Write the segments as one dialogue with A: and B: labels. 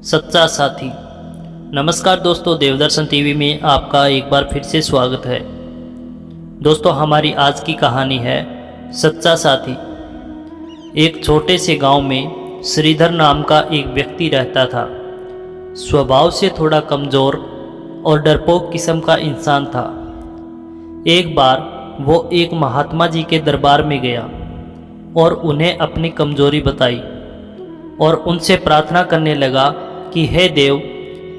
A: सच्चा साथी। नमस्कार दोस्तों, देवदर्शन टीवी में आपका एक बार फिर से स्वागत है। दोस्तों, हमारी आज की कहानी है सच्चा साथी। एक छोटे से गांव में श्रीधर नाम का एक व्यक्ति रहता था। स्वभाव से थोड़ा कमज़ोर और डरपोक किस्म का इंसान था। एक बार वो एक महात्मा जी के दरबार में गया और उन्हें अपनी कमजोरी बताई और उनसे प्रार्थना करने लगा कि हे देव,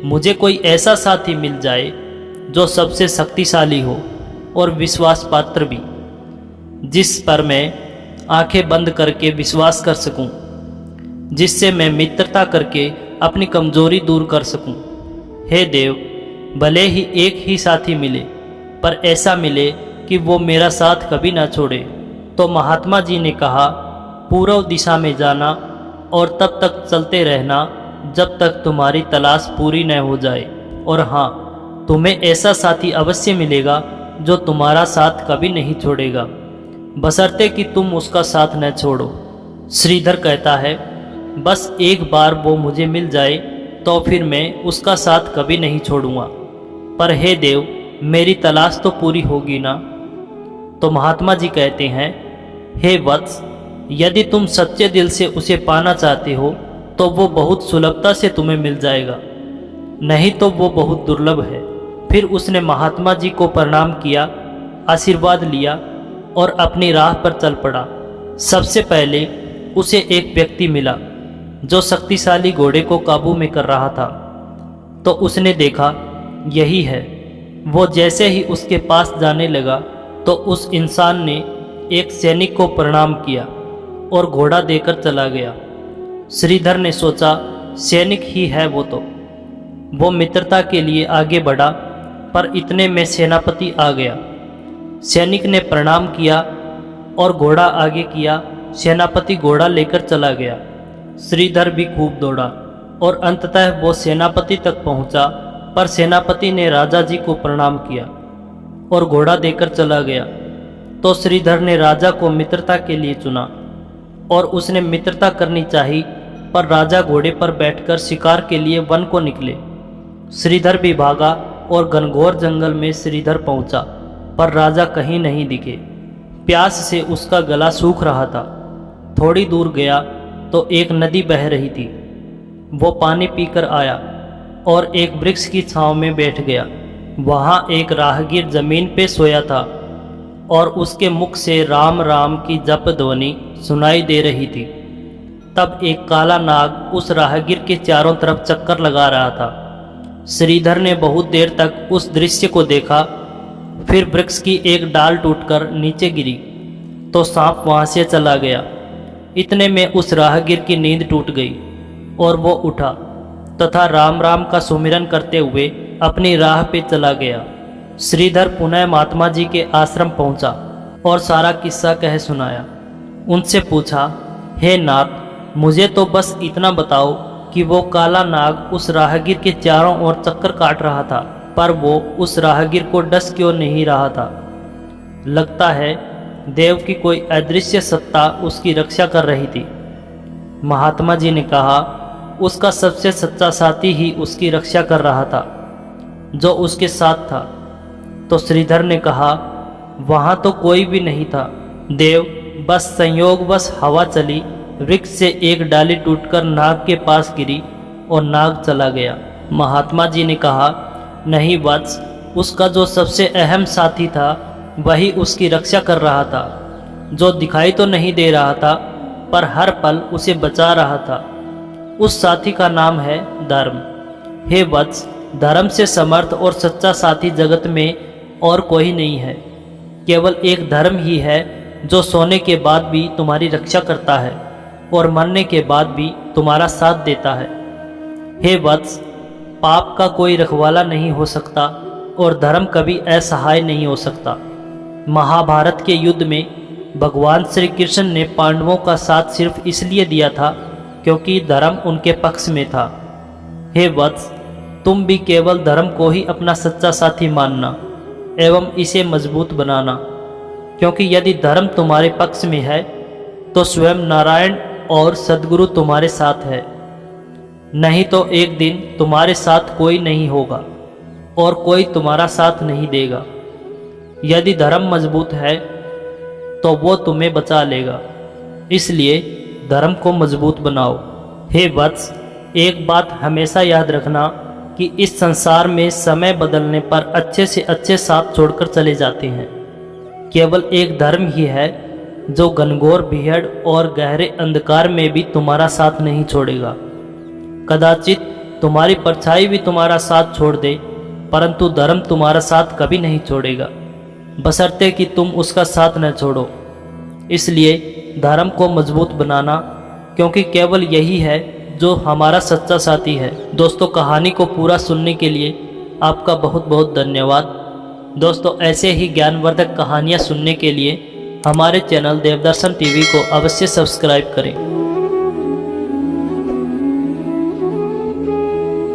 A: मुझे कोई ऐसा साथी मिल जाए जो सबसे शक्तिशाली हो और विश्वास पात्र भी, जिस पर मैं आंखें बंद करके विश्वास कर सकूं, जिससे मैं मित्रता करके अपनी कमजोरी दूर कर सकूं। हे देव, भले ही एक ही साथी मिले, पर ऐसा मिले कि वो मेरा साथ कभी ना छोड़े। तो महात्मा जी ने कहा, पूर्व दिशा में जाना और तब तक चलते रहना जब तक तुम्हारी तलाश पूरी न हो जाए। और हाँ, तुम्हें ऐसा साथी अवश्य मिलेगा जो तुम्हारा साथ कभी नहीं छोड़ेगा, बशर्ते कि तुम उसका साथ न छोड़ो। श्रीधर कहता है, बस एक बार वो मुझे मिल जाए तो फिर मैं उसका साथ कभी नहीं छोड़ूंगा, पर हे देव, मेरी तलाश तो पूरी होगी ना। तो महात्मा जी कहते हैं, हे वत्स, यदि तुम सच्चे दिल से उसे पाना चाहते हो तो वो बहुत सुलभता से तुम्हें मिल जाएगा, नहीं तो वो बहुत दुर्लभ है। फिर उसने महात्मा जी को प्रणाम किया, आशीर्वाद लिया और अपनी राह पर चल पड़ा। सबसे पहले उसे एक व्यक्ति मिला जो शक्तिशाली घोड़े को काबू में कर रहा था। तो उसने देखा यही है। वो जैसे ही उसके पास जाने लगा तो उस इंसान ने एक सैनिक को प्रणाम किया और घोड़ा देकर चला गया। श्रीधर ने सोचा, सैनिक ही है वो तो। वो मित्रता के लिए आगे बढ़ा, पर इतने में सेनापति आ गया। सैनिक ने प्रणाम किया और घोड़ा आगे किया। सेनापति घोड़ा लेकर चला गया। श्रीधर भी खूब दौड़ा और अंततः वो सेनापति तक पहुंचा, पर सेनापति ने राजा जी को प्रणाम किया और घोड़ा देकर चला गया। तो श्रीधर ने राजा को मित्रता के लिए चुना और उसने मित्रता करनी चाहिए, पर राजा घोड़े पर बैठकर शिकार के लिए वन को निकले। श्रीधर भी भागा और घनघोर जंगल में श्रीधर पहुंचा, पर राजा कहीं नहीं दिखे। प्यास से उसका गला सूख रहा था। थोड़ी दूर गया तो एक नदी बह रही थी। वो पानी पीकर आया और एक वृक्ष की छांव में बैठ गया। वहाँ एक राहगीर जमीन पे सोया था और उसके मुख से राम राम की जप ध्वनि सुनाई दे रही थी। तब एक काला नाग उस राहगीर के चारों तरफ चक्कर लगा रहा था। श्रीधर ने बहुत देर तक उस दृश्य को देखा। फिर वृक्ष की एक डाल टूटकर नीचे गिरी तो सांप वहां से चला गया। इतने में उस राहगीर की नींद टूट गई और वो उठा तथा राम राम का सुमिरन करते हुए अपनी राह पे चला गया। श्रीधर पुनः महात्मा जी के आश्रम पहुंचा और सारा किस्सा कह सुनाया। उनसे पूछा, हे नाथ, मुझे तो बस इतना बताओ कि वो काला नाग उस राहगीर के चारों ओर चक्कर काट रहा था, पर वो उस राहगीर को डस क्यों नहीं रहा था? लगता है देव की कोई अदृश्य सत्ता उसकी रक्षा कर रही थी। महात्मा जी ने कहा, उसका सबसे सच्चा साथी ही उसकी रक्षा कर रहा था, जो उसके साथ था। तो श्रीधर ने कहा, वहाँ तो कोई भी नहीं था देव, बस संयोगवश हवा चली, वृक्ष से एक डाली टूटकर नाग के पास गिरी और नाग चला गया। महात्मा जी ने कहा, नहीं वत्स, उसका जो सबसे अहम साथी था वही उसकी रक्षा कर रहा था, जो दिखाई तो नहीं दे रहा था पर हर पल उसे बचा रहा था। उस साथी का नाम है धर्म। हे वत्स, धर्म से समर्थ और सच्चा साथी जगत में और कोई नहीं है। केवल एक धर्म ही है जो सोने के बाद भी तुम्हारी रक्षा करता है और मरने के बाद भी तुम्हारा साथ देता है। हे वत्स, पाप का कोई रखवाला नहीं हो सकता और धर्म कभी असहाय नहीं हो सकता। महाभारत के युद्ध में भगवान श्री कृष्ण ने पांडवों का साथ सिर्फ इसलिए दिया था क्योंकि धर्म उनके पक्ष में था। हे वत्स, तुम भी केवल धर्म को ही अपना सच्चा साथी मानना एवं इसे मजबूत बनाना, क्योंकि यदि धर्म तुम्हारे पक्ष में है तो स्वयं नारायण और सद्गुरु तुम्हारे साथ है। नहीं तो एक दिन तुम्हारे साथ कोई नहीं होगा और कोई तुम्हारा साथ नहीं देगा। यदि धर्म मजबूत है तो वो तुम्हें बचा लेगा, इसलिए धर्म को मजबूत बनाओ। हे वत्स, एक बात हमेशा याद रखना कि इस संसार में समय बदलने पर अच्छे से अच्छे साथ छोड़कर चले जाते हैं। केवल एक धर्म ही है जो घनघोर भीड़ और गहरे अंधकार में भी तुम्हारा साथ नहीं छोड़ेगा। कदाचित तुम्हारी परछाई भी तुम्हारा साथ छोड़ दे, परंतु धर्म तुम्हारा साथ कभी नहीं छोड़ेगा, बशर्ते कि तुम उसका साथ न छोड़ो। इसलिए धर्म को मजबूत बनाना, क्योंकि केवल यही है जो हमारा सच्चा साथी है। दोस्तों, कहानी को पूरा सुनने के लिए आपका बहुत बहुत धन्यवाद। दोस्तों, ऐसे ही ज्ञानवर्धक कहानियाँ सुनने के लिए हमारे चैनल देवदर्शन टीवी को अवश्य सब्सक्राइब करें।